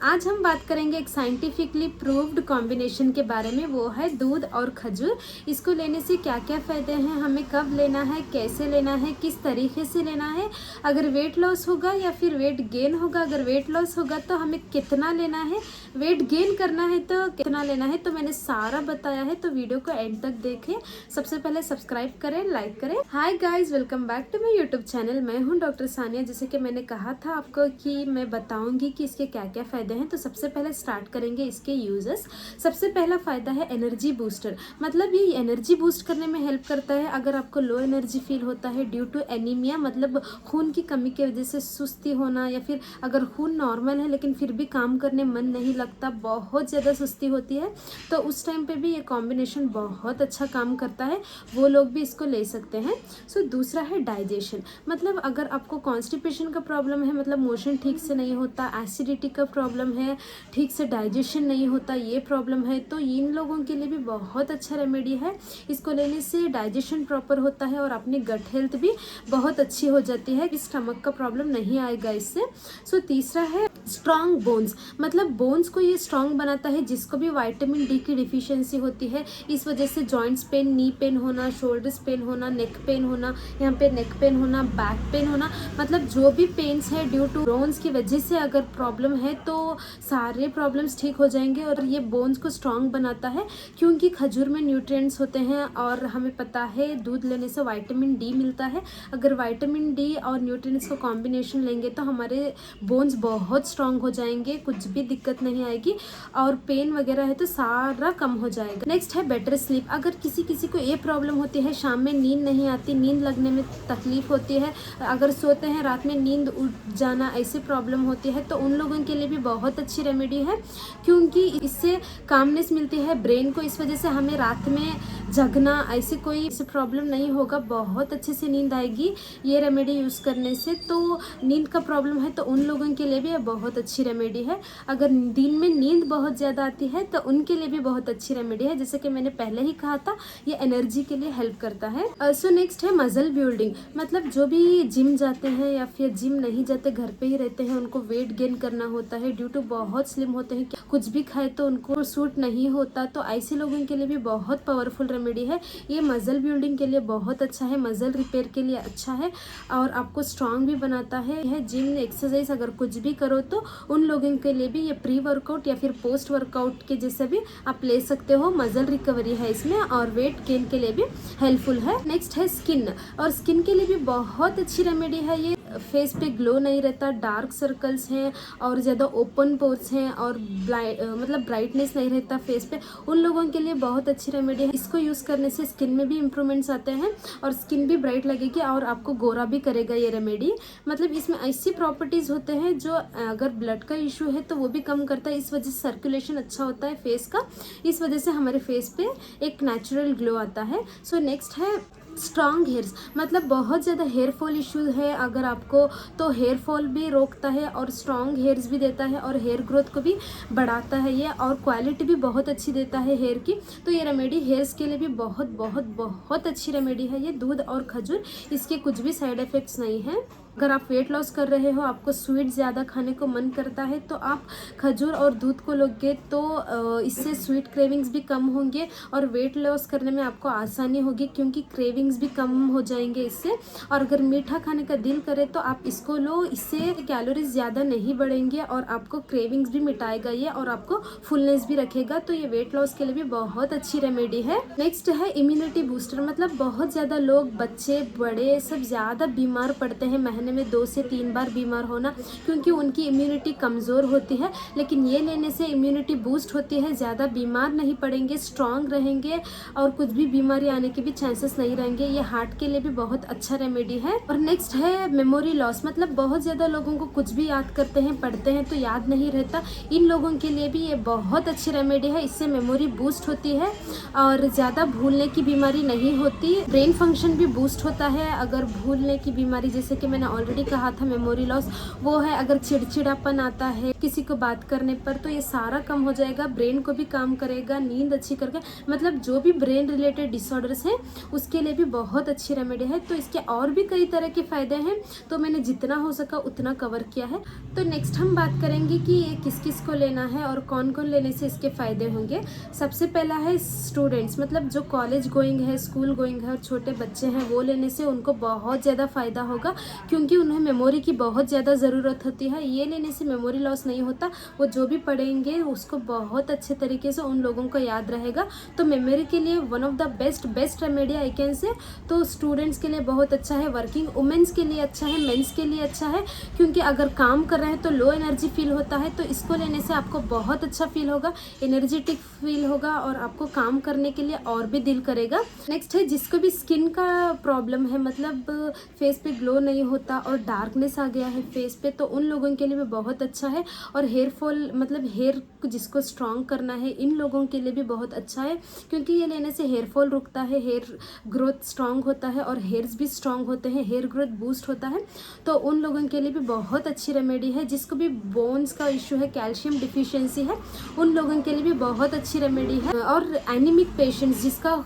आज हम बात करेंगे एक साइंटिफिकली प्रूव्ड कॉम्बिनेशन के बारे में, वो है दूध और खजूर। इसको लेने से क्या क्या फ़ायदे हैं, हमें कब लेना है, कैसे लेना है, किस तरीके से लेना है, अगर वेट लॉस होगा या फिर वेट गेन होगा, अगर वेट लॉस होगा तो हमें कितना लेना है, वेट गेन करना है तो कितना लेना है। तो मैंने सारा बताया है, तो वीडियो को एंड तक देखें। सबसे पहले सब्सक्राइब करें, लाइक करें। Hi guys, welcome back to my YouTube channel. मैं हूँ डॉक्टर सानिया। जैसे कि मैंने कहा था आपको कि मैं बताऊँगी कि इसके क्या क्या फ़ायदे हैं। तो सबसे पहले स्टार्ट करेंगे इसके यूजेस। सबसे पहला फ़ायदा है एनर्जी बूस्टर। मतलब ये एनर्जी बूस्ट करने में हेल्प करता है। अगर आपको लो एनर्जी फील होता है ड्यू टू एनीमिया, मतलब खून की कमी की वजह से सुस्ती होना, या फिर अगर खून नॉर्मल है लेकिन फिर भी काम करने मन नहीं लगता, बहुत ज़्यादा सुस्ती होती है, तो उस टाइम पे भी ये कॉम्बिनेशन बहुत अच्छा काम करता है। वो लोग भी इसको ले सकते हैं। सो दूसरा है डाइजेशन। मतलब अगर आपको कॉन्स्टिपेशन का प्रॉब्लम है, मतलब मोशन ठीक से नहीं होता, एसिडिटी का प्रॉब्लम है, ठीक से डाइजेशन नहीं होता, ये प्रॉब्लम है, तो इन लोगों के लिए भी बहुत अच्छा रेमेडी है। इसको लेने से डाइजेशन प्रॉपर होता है और अपनी गट हेल्थ भी बहुत अच्छी हो जाती है। स्टमक का प्रॉब्लम नहीं आएगा इससे। सो तीसरा है स्ट्रॉन्ग बोन्स। मतलब बोन्स को ये स्ट्रॉन्ग बनाता है। जिसको भी विटामिन डी की डिफिशियंसी होती है, इस वजह से जॉइंट्स पेन, नी पेन होना, शोल्डर्स पेन होना, नेक पेन होना, यहाँ पे नेक पेन होना, बैक पेन होना, मतलब जो भी पेन्स है ड्यू टू बोन्स की वजह से अगर प्रॉब्लम है तो सारे प्रॉब्लम्स ठीक हो जाएंगे। और ये बोन्स को स्ट्रॉन्ग बनाता है क्योंकि खजूर में न्यूट्रिएंट्स होते हैं और हमें पता है दूध लेने से विटामिन डी मिलता है। अगर विटामिन डी और न्यूट्रिएंट्स को कॉम्बिनेशन लेंगे तो हमारे बोन्स बहुत स्ट्रॉन्ग हो जाएंगे, कुछ भी दिक्कत नहीं आएगी, और पेन वगैरह है तो सारा कम हो जाएगा। नेक्स्ट है बेटर स्लीप। अगर किसी को ये प्रॉब्लम होती है, शाम में नींद नहीं आती, नींद लगने में तकलीफ होती है, अगर सोते हैं रात में नींद उठ जाना, ऐसी प्रॉब्लम होती है, तो उन लोगों के लिए भी बहुत अच्छी रेमेडी है क्योंकि इससे कामनेस मिलती है ब्रेन को। इस वजह से हमें रात में जगना, ऐसी कोई प्रॉब्लम नहीं होगा, बहुत अच्छे से नींद आएगी ये रेमेडी यूज़ करने से। तो नींद का प्रॉब्लम है तो उन लोगों के लिए भी बहुत अच्छी रेमेडी है। अगर दिन में नींद बहुत ज़्यादा आती है तो उनके लिए भी बहुत अच्छी रेमेडी है। जैसे कि मैंने पहले ही कहा था, ये एनर्जी के लिए हेल्प करता है। सो नेक्स्ट है मसल बिल्डिंग। मतलब जो भी जिम जाते हैं या फिर जिम नहीं जाते, घर पे ही रहते हैं, उनको वेट गेन करना होता है, ड्यू टू बहुत स्लिम होते हैं, कुछ भी खाए तो उनको सूट नहीं होता, तो ऐसे लोगों के लिए भी बहुत पावरफुल रेमेडी है। ये मसल बिल्डिंग के लिए बहुत अच्छा है, मसल रिपेयर के लिए अच्छा है और आपको स्ट्रांग भी बनाता है। यह जिम एक्सरसाइज अगर कुछ भी करो तो उन लोगों के लिए भी ये प्री वर्कआउट या फिर पोस्ट वर्कआउट के जैसे भी आप ले सकते हो। मसल रिकवरी है इसमें और वेट गेन के लिए भी हेल्पफुल है। नेक्स्ट है स्किन, और स्किन के लिए भी बहुत अच्छी रेमेडी है ये। फेस पे ग्लो नहीं रहता, डार्क सर्कल्स हैं और ज़्यादा ओपन पोर्स हैं और मतलब ब्राइटनेस नहीं रहता फेस पे, उन लोगों के लिए बहुत अच्छी रेमेडी है। इसको यूज़ करने से स्किन में भी इम्प्रूवमेंट्स आते हैं और स्किन भी ब्राइट लगेगी और आपको गोरा भी करेगा ये रेमेडी। मतलब इसमें ऐसी प्रॉपर्टीज़ होते हैं जो अगर ब्लड का इशू है तो वो भी कम करता है। इस वजह से सर्कुलेशन अच्छा होता है फेस का, इस वजह से हमारे फेस पे एक नेचुरल ग्लो आता है। सो नेक्स्ट है स्ट्रॉन्ग हेयर्स। मतलब बहुत ज़्यादा हेयर फॉल इश्यूज है अगर आपको, तो हेयर फॉल भी रोकता है और स्ट्रॉन्ग हेयर्स भी देता है और हेयर ग्रोथ को भी बढ़ाता है ये, और क्वालिटी भी बहुत अच्छी देता है हेयर की। तो ये रेमेडी हेयर्स के लिए भी बहुत बहुत बहुत अच्छी रेमेडी है ये दूध और खजूर। इसके कुछ भी साइड इफ़ेक्ट्स नहीं हैं। अगर आप वेट लॉस कर रहे हो, आपको स्वीट ज़्यादा खाने को मन करता है, तो आप खजूर और दूध को लोगे तो इससे स्वीट क्रेविंग्स भी कम होंगे और वेट लॉस करने में आपको आसानी होगी क्योंकि क्रेविंग्स भी कम हो जाएंगे इससे। और अगर मीठा खाने का दिल करे तो आप इसको लो, इससे कैलोरीज ज़्यादा नहीं बढ़ेंगे और आपको क्रेविंग्स भी मिटाएगा ये और आपको फुलनेस भी रखेगा। तो ये वेट लॉस के लिए भी बहुत अच्छी रेमेडी है। नेक्स्ट है इम्यूनिटी बूस्टर। मतलब बहुत ज़्यादा लोग, बच्चे बड़े सब ज़्यादा बीमार पड़ते हैं, महीने में 2 से 3 बार बीमार होना, क्योंकि उनकी इम्यूनिटी कमज़ोर होती है। लेकिन ये लेने से इम्यूनिटी बूस्ट होती है, ज़्यादा बीमार नहीं पड़ेंगे, स्ट्रांग रहेंगे और कुछ भी बीमारी आने के भी चांसेस नहीं रहेंगे। ये हार्ट के लिए भी बहुत अच्छा रेमेडी है। और नेक्स्ट है मेमोरी लॉस। मतलब बहुत ज़्यादा लोगों को कुछ भी याद करते हैं, पढ़ते हैं तो याद नहीं रहता, इन लोगों के लिए भी ये बहुत अच्छी रेमेडी है। इससे मेमोरी बूस्ट होती है और ज़्यादा भूलने की बीमारी नहीं होती। ब्रेन फंक्शन भी बूस्ट होता है। अगर भूलने की बीमारी, जैसे कि मैंने ऑलरेडी कहा था मेमोरी लॉस वो है, अगर चिड़चिड़ापन आता है किसी को बात करने पर तो ये सारा कम हो जाएगा, ब्रेन को भी काम करेगा, नींद अच्छी करके, मतलब जो भी ब्रेन रिलेटेड डिसऑर्डर्स हैं उसके लिए भी बहुत अच्छी रेमेडी है। तो इसके और भी कई तरह के फ़ायदे हैं, तो मैंने जितना हो सका उतना कवर किया है। तो नेक्स्ट हम बात करेंगे कि ये किस किस को लेना है और कौन कौन लेने से इसके फ़ायदे होंगे। सबसे पहला है स्टूडेंट्स, मतलब जो कॉलेज गोइंग है, स्कूल गोइंग है और छोटे बच्चे हैं, वो लेने से उनको बहुत ज़्यादा फ़ायदा होगा, क्योंकि उन्हें मेमोरी की बहुत ज़्यादा ज़रूरत होती है। ये लेने से मेमोरी लॉस नहीं होता, वो जो भी पढ़ेंगे उसको बहुत अच्छे तरीके से उन लोगों को याद रहेगा। तो मेमोरी के लिए one of the best remedy I can say. तो स्टूडेंट्स के लिए बहुत अच्छा है, वर्किंग वुमेन्स के लिए अच्छा है, मेंस के लिए अच्छा है, क्योंकि अगर काम कर रहे हैं तो लो एनर्जी फील होता है, तो इसको लेने से आपको बहुत अच्छा फील होगा, एनर्जेटिक फील होगा और आपको काम करने के लिए और भी दिल करेगा। नेक्स्ट है जिसको भी स्किन का प्रॉब्लम है, मतलब फेस पे ग्लो नहीं होता और डार्कनेस आ गया है फेस पे, तो उन लोगों के लिए भी बहुत अच्छा है। और हेयर फॉल, मतलब हेयर जिसको स्ट्रॉन्ग करना है, इन लोगों के लिए भी बहुत अच्छा है, क्योंकि ये लेने से हेयर फॉल रुकता है, हेयर ग्रोथ स्ट्रॉन्ग होता है और हेयर्स भी स्ट्रॉन्ग होते हैं, हेयर ग्रोथ बूस्ट होता है। तो उन लोगों के लिए भी बहुत अच्छी रेमेडी है। जिसको भी बोन्स का इशू है, कैल्शियम डिफिशियंसी है, उन लोगों के लिए भी बहुत अच्छी रेमेडी है। और एनीमिक पेशेंट्स, जिसका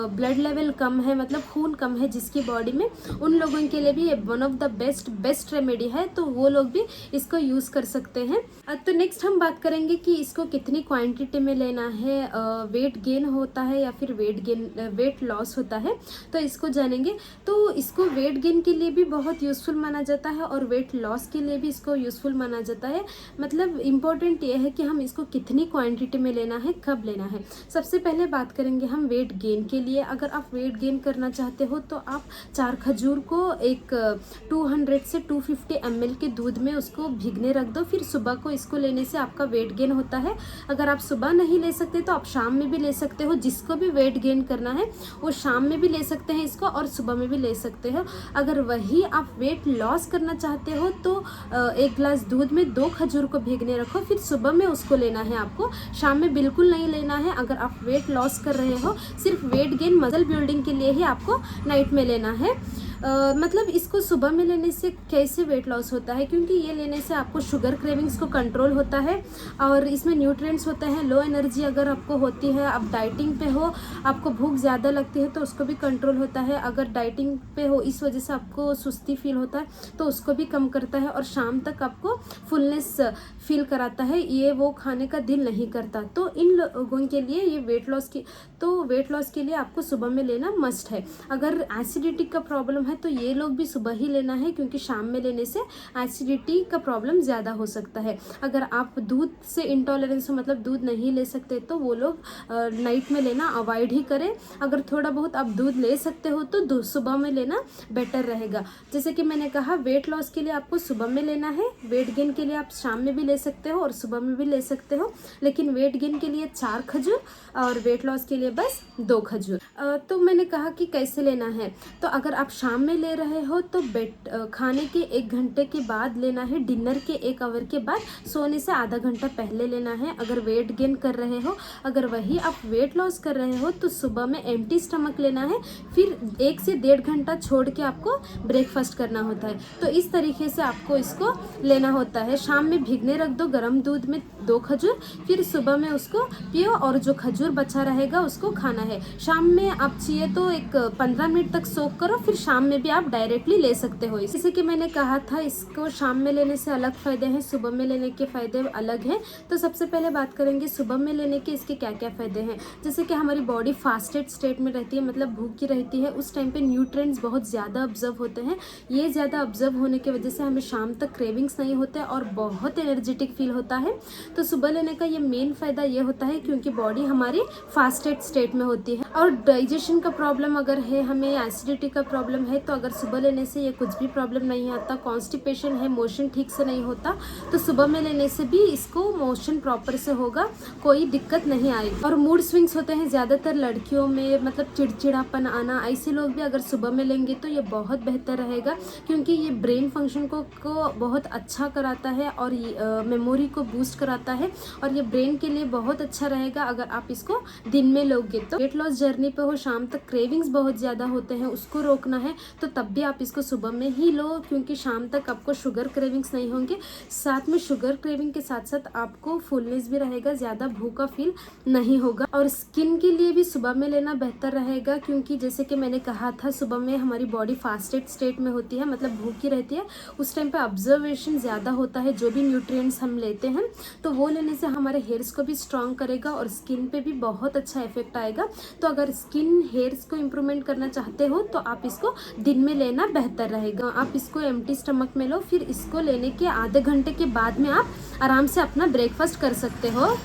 ब्लड लेवल कम है, मतलब खून कम है जिसकी बॉडी में, उन लोगों के लिए भी one of the best remedy है, तो वो लोग भी इसको यूज़ कर सकते हैं। तो नेक्स्ट हम बात करेंगे कि इसको कितनी क्वांटिटी में लेना है, वेट गेन होता है या फिर वेट लॉस होता है, तो इसको जानेंगे। तो इसको वेट गेन के लिए भी बहुत यूज़फुल माना जाता है और वेट लॉस के लिए भी इसको यूज़फुल माना जाता है। मतलब इम्पोर्टेंट ये है कि हम इसको कितनी क्वांटिटी में लेना है, कब लेना है। सबसे पहले बात करेंगे हम वेट गेन के लिए। अगर आप वेट गेन करना चाहते हो तो आप 4 खजूर को एक 200 से 250 ml के दूध में उसको भिगने रख दो, फिर सुबह को इसको लेने से आपका वेट गेन होता है। अगर आप सुबह नहीं ले सकते तो आप शाम में भी ले सकते हो, जिसको भी वेट गेन करना है वो शाम में भी ले सकते हैं इसको और सुबह में भी ले सकते हो। अगर वही आप वेट लॉस करना चाहते हो तो 1 गिलास दूध में 2 खजूर को भिगने रखो, फिर सुबह में उसको लेना है आपको, शाम में बिल्कुल नहीं लेना है। अगर आप वेट लॉस कर रहे हो, सिर्फ वेट गेन मसल बिल्डिंग के लिए ही आपको नाइट में लेना है। मतलब इसको सुबह में लेने से कैसे वेट लॉस होता है, क्योंकि ये लेने से आपको शुगर क्रेविंग्स को कंट्रोल होता है और इसमें न्यूट्रिएंट्स होते हैं। लो एनर्जी अगर आपको होती है, आप डाइटिंग पे हो, आपको भूख ज़्यादा लगती है तो उसको भी कंट्रोल होता है। अगर डाइटिंग पे हो इस वजह से आपको सुस्ती फील होता है तो उसको भी कम करता है और शाम तक आपको फुलनेस फील कराता है, ये वो खाने का दिल नहीं करता। तो इन लोगों के लिए ये वेट लॉस के लिए आपको सुबह में लेना मस्ट है। अगर एसिडिटी का प्रॉब्लम है तो ये लोग भी सुबह ही लेना है, क्योंकि शाम में लेने से एसिडिटी का प्रॉब्लम ज़्यादा हो सकता है। अगर आप दूध से इंटॉलरेंस हो, मतलब दूध नहीं ले सकते, तो वो लोग नाइट में लेना अवॉइड ही करें। अगर थोड़ा बहुत आप दूध ले सकते हो तो सुबह में लेना बेटर रहेगा। जैसे कि मैंने कहा, वेट लॉस के लिए आपको सुबह में लेना है, वेट गेन के लिए आप शाम में भी ले सकते हो और सुबह में भी ले सकते हो, लेकिन वेट गेन के लिए 4 खजूर और वेट लॉस के लिए बस 2 खजूर। तो मैंने कहा कि कैसे लेना है। तो अगर आप शाम में ले रहे हो तो खाने के 1 घंटे के बाद लेना है, डिनर के 1 आवर के बाद, सोने से आधा घंटा पहले लेना है अगर वेट गेन कर रहे हो। अगर वही आप वेट लॉस कर रहे हो तो सुबह में एम्प्टी स्टमक लेना है, फिर 1 से 1.5 घंटा छोड़ के आपको ब्रेकफास्ट करना होता है। तो इस तरीके से आपको इसको लेना होता है। शाम में भिगने रख दो गर्म दूध में 2 खजूर, फिर सुबह में उसको पियो और जो खजूर बचा रहेगा उसको खाना है। शाम में आप चाहिए तो एक 15 मिनट तक सोक करो, फिर शाम में भी आप डायरेक्टली ले सकते हो। जैसे कि मैंने कहा था, इसको शाम में लेने से अलग फ़ायदे हैं, सुबह में लेने के फ़ायदे अलग हैं। तो सबसे पहले बात करेंगे सुबह में लेने के इसके क्या क्या फ़ायदे हैं। जैसे कि हमारी बॉडी फास्टेड स्टेट में रहती है, मतलब भूखी रहती है, उस टाइम पे न्यूट्रिएंट्स बहुत ज़्यादा ऑब्जर्व होते हैं। ये ज़्यादा ऑब्जर्व होने की वजह से हमें शाम तक क्रेविंग्स नहीं होते और बहुत एनर्जेटिक फील होता है। तो सुबह लेने का ये मेन फ़ायदा ये होता है, क्योंकि बॉडी हमारी फास्टेड स्टेट में होती है। और डाइजेशन का प्रॉब्लम अगर है, हमें एसिडिटी का प्रॉब्लम है, तो अगर सुबह लेने से ये कुछ भी प्रॉब्लम नहीं आता। कॉन्स्टिपेशन है, मोशन ठीक से नहीं होता, तो सुबह में लेने से भी इसको मोशन प्रॉपर से होगा, कोई दिक्कत नहीं आएगी। और मूड स्विंग्स होते हैं ज़्यादातर लड़कियों में, मतलब चिड़चिड़ापन आना, ऐसे लोग भी अगर सुबह में लेंगे तो ये बहुत बेहतर रहेगा, क्योंकि ये ब्रेन फंक्शन को बहुत अच्छा कराता है और मेमोरी को बूस्ट कराता है और ये ब्रेन के लिए बहुत अच्छा रहेगा अगर आप इसको दिन में लोगे। तो वेट लॉस जर्नी पे हो, शाम तक क्रेविंग्स बहुत ज़्यादा होते हैं, उसको रोकना है तो तब भी आप इसको सुबह में ही लो, क्योंकि शाम तक आपको शुगर क्रेविंग्स नहीं होंगे। साथ में शुगर क्रेविंग के साथ साथ आपको फुलनेस भी रहेगा, ज़्यादा भूखा फील नहीं होगा। और स्किन के लिए भी सुबह में लेना बेहतर रहेगा, क्योंकि जैसे कि मैंने कहा था सुबह में हमारी बॉडी फास्टेड स्टेट में होती है, मतलब भूखी रहती है। उस टाइम पे ऑब्जर्वेशन ज़्यादा होता है, जो भी न्यूट्रिएंट्स हम लेते हैं तो वो लेने से हमारे हेयर्स को भी स्ट्रॉन्ग करेगा और स्किन पे भी बहुत अच्छा इफेक्ट आएगा। तो अगर स्किन हेयर्स को इम्प्रूवमेंट करना चाहते हो तो आप इसको दिन में लेना बेहतर रहेगा। आप इसको एम्प्टी स्टमक में लो, फिर इसको लेने के आधे घंटे के बाद में आप आराम से अपना ब्रेकफास्ट कर सकते हो।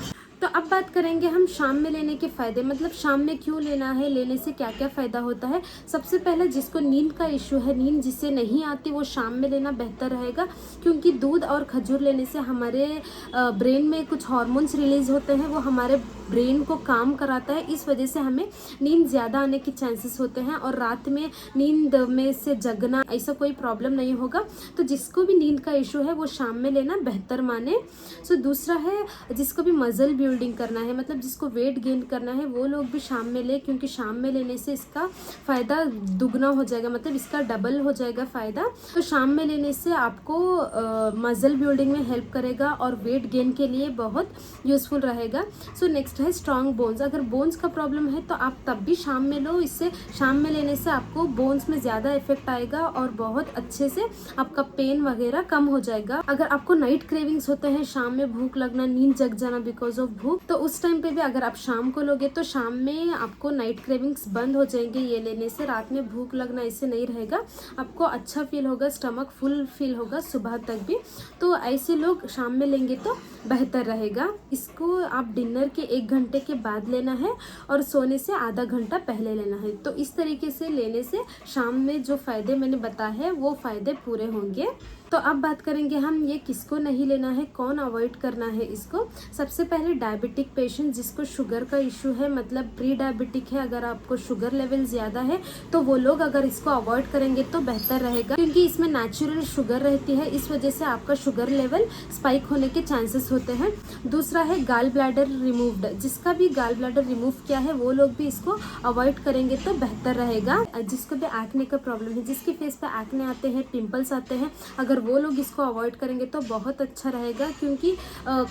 तो अब बात करेंगे हम शाम में लेने के फ़ायदे, मतलब शाम में क्यों लेना है, लेने से क्या क्या फ़ायदा होता है। सबसे पहले जिसको नींद का इशू है, नींद जिससे नहीं आती, वो शाम में लेना बेहतर रहेगा, क्योंकि दूध और खजूर लेने से हमारे ब्रेन में कुछ हार्मोन्स रिलीज़ होते हैं, वो हमारे ब्रेन को काम कराता है। इस वजह से हमें नींद ज़्यादा आने के चांसेस होते हैं और रात में नींद में से जगना ऐसा कोई प्रॉब्लम नहीं होगा। तो जिसको भी नींद का इशू है वो शाम में लेना बेहतर माने। सो दूसरा है जिसको भी मसल बिल्डिंग करना है, मतलब जिसको वेट गेन करना है, वो लोग भी शाम में ले, क्योंकि शाम में लेने से इसका फ़ायदा दुगना हो जाएगा, मतलब इसका डबल हो जाएगा फ़ायदा। तो शाम में लेने से आपको मसल बिल्डिंग में हेल्प करेगा और वेट गेन के लिए बहुत यूज़फुल रहेगा। सो नेक्स्ट है स्ट्रॉन्ग बोन्स। अगर बोन्स का प्रॉब्लम है तो आप तब भी शाम में लो, इससे शाम में लेने से आपको बोन्स में ज़्यादा इफेक्ट आएगा और बहुत अच्छे से आपका पेन वगैरह कम हो जाएगा। अगर आपको नाइट क्रेविंग्स होते हैं, शाम में भूख लगना, नींद जग जाना बिकॉज ऑफ भूख, तो उस टाइम पे भी अगर आप शाम को लोगे तो शाम में आपको नाइट क्रेविंग्स बंद हो जाएंगे ये लेने से। रात में भूख लगना ऐसे नहीं रहेगा, आपको अच्छा फील होगा, स्टमक फुल फील होगा सुबह तक भी। तो ऐसे लोग शाम में लेंगे तो बेहतर रहेगा। इसको आप डिनर के 1 घंटे के बाद लेना है और सोने से आधा घंटा पहले लेना है। तो इस तरीके से लेने से शाम में जो फ़ायदे मैंने बताए हैं वो फ़ायदे पूरे होंगे। तो अब बात करेंगे हम ये किसको नहीं लेना है, कौन अवॉइड करना है इसको। सबसे पहले डायबिटिक पेशेंट जिसको शुगर का इशू है, मतलब प्री डायबिटिक है, अगर आपको शुगर लेवल ज़्यादा है तो वो लोग अगर इसको अवॉइड करेंगे तो बेहतर रहेगा, क्योंकि इसमें नेचुरल शुगर रहती है, इस वजह से आपका शुगर लेवल स्पाइक होने के चांसेस होते हैं। दूसरा है गाल ब्लैडर रिमूव्ड, जिसका भी गाल ब्लैडर रिमूव किया है वो लोग भी इसको अवॉइड करेंगे तो बेहतर रहेगा। जिसको भी एक्ने का प्रॉब्लम है, जिसके फेस पे एक्ने आते हैं, पिंपल्स आते हैं, अगर वो लोग इसको अवॉइड करेंगे तो बहुत अच्छा रहेगा, क्योंकि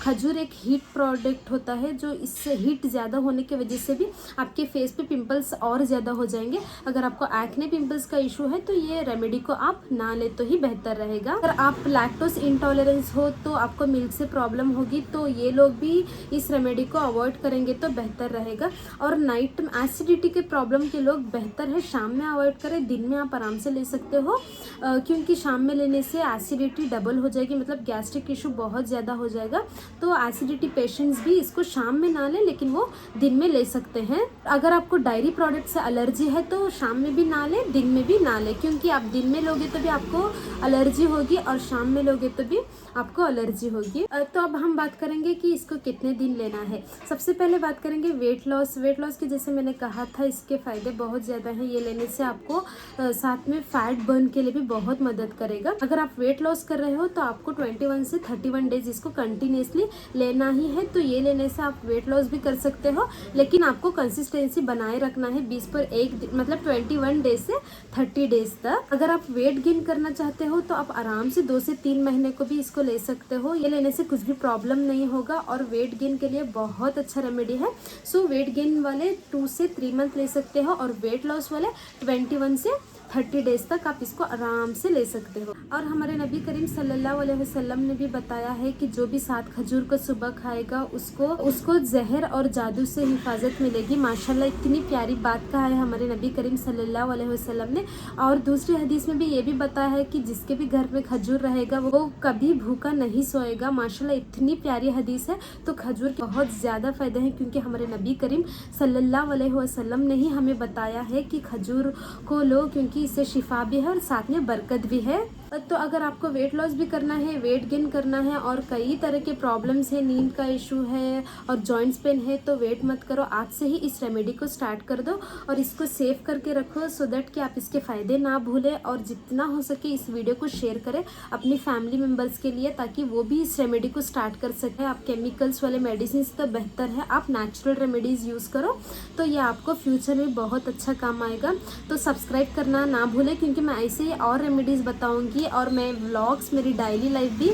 खजूर एक हीट प्रोडक्ट होता है, जो इससे हीट ज़्यादा होने की वजह से भी आपके फेस पे पिंपल्स और ज़्यादा हो जाएंगे। अगर आपको एक्ने पिंपल्स का इशू है तो ये रेमेडी को आप ना ले तो ही बेहतर रहेगा। अगर आप लैक्टोज इंटॉलरेंस हो तो आपको मिल्क से प्रॉब्लम होगी, तो ये लोग भी इस रेमेडी को अवॉइड करेंगे तो बेहतर रहेगा। और नाइट में एसिडिटी के प्रॉब्लम के लोग बेहतर है शाम में अवॉइड करें, दिन में आप आराम से ले सकते हो, क्योंकि शाम में लेने से एसिडिटी डबल हो जाएगी, मतलब गैस्ट्रिक इशू बहुत ज़्यादा हो जाएगा। तो एसिडिटी पेशेंट्स भी इसको शाम में ना लें, लेकिन वो दिन में ले सकते हैं। अगर आपको डायरी प्रोडक्ट से एलर्जी है तो शाम में भी ना लें, दिन में भी ना लें, क्योंकि आप दिन में लोगे तो भी आपको एलर्जी होगी और शाम में लोगे तो भी आपको एलर्जी होगी। तो अब हम बात करेंगे कि इसको कितने दिन लेना है। सबसे पहले बात करेंगे वेट लॉस। वेट लॉस के जैसे मैंने कहा था इसके फ़ायदे बहुत ज़्यादा हैं, ये लेने से आपको साथ में फैट बर्न के लिए भी बहुत मदद करेगा। अगर आप वेट लॉस कर रहे हो तो आपको 21 से 31 डेज इसको कंटिन्यूसली लेना ही है। तो ये लेने से आप वेट लॉस भी कर सकते हो, लेकिन आपको कंसिस्टेंसी बनाए रखना है 20 पर 1 मतलब 21 डेज से 30 डेज तक। अगर आप वेट गेन करना चाहते हो तो आप आराम से 2 से 3 महीने को भी इसको ले सकते हो। ये लेने से कुछ भी प्रॉब्लम नहीं होगा और वेट गेन के लिए बहुत अच्छा रेमेडी है। सो वेट गेन वाले 2 से 3 मंथ ले सकते हो और वेट लॉस वाले 21 से 30 डेज तक आप इसको आराम से ले सकते हो। और हमारे नबी करीम सल्लल्लाहु अलैहि वसल्लम ने भी बताया है कि जो भी 7 खजूर को सुबह खाएगा उसको जहर और जादू से हिफाजत मिलेगी। माशाल्लाह इतनी प्यारी बात कहा है हमारे नबी करीम सल्लल्लाहु अलैहि वसल्लम ने। और दूसरी हदीस में भी ये भी बताया है कि जिसके भी घर में खजूर रहेगा वो कभी भूखा नहीं सोएगा। माशाल्लाह इतनी प्यारी हदीस है। तो खजूर के बहुत ज़्यादा फ़ायदे हैं, क्योंकि हमारे नबी करीम सल्लल्लाहु अलैहि वसल्लम ने ही हमें बताया है कि खजूर को लो, क्योंकि इससे शिफा भी है और साथ में बरकत भी है। तो अगर आपको वेट लॉस भी करना है, वेट गेन करना है और कई तरह के प्रॉब्लम्स है, नींद का इशू है और जॉइंट्स पेन है, तो वेट मत करो, आज से ही इस रेमेडी को स्टार्ट कर दो और इसको सेव करके रखो सो दैट कि आप इसके फ़ायदे ना भूलें। और जितना हो सके इस वीडियो को शेयर करें अपनी फैमिली मेम्बर्स के लिए, ताकि वो भी इस रेमेडी को स्टार्ट कर सकें। आप केमिकल्स वाले मेडिसिन तो बेहतर है आप नेचुरल रेमेडीज़ यूज़ करो, तो ये आपको फ्यूचर में बहुत अच्छा काम आएगा। तो सब्सक्राइब करना ना भूलें, क्योंकि मैं ऐसे ही और रेमेडीज़ बताऊंगी और मैं व्लॉग्स मेरी डेली लाइफ भी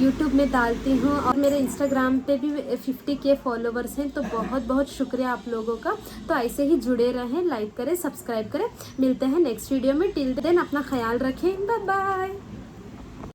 यूट्यूब में डालती हूँ और मेरे इंस्टाग्राम पे भी 50K फॉलोवर्स हैं। तो बहुत बहुत शुक्रिया आप लोगों का। तो ऐसे ही जुड़े रहें, लाइक करें, सब्सक्राइब करें। मिलते हैं नेक्स्ट वीडियो में। टिल देन अपना ख्याल रखें। Bye bye.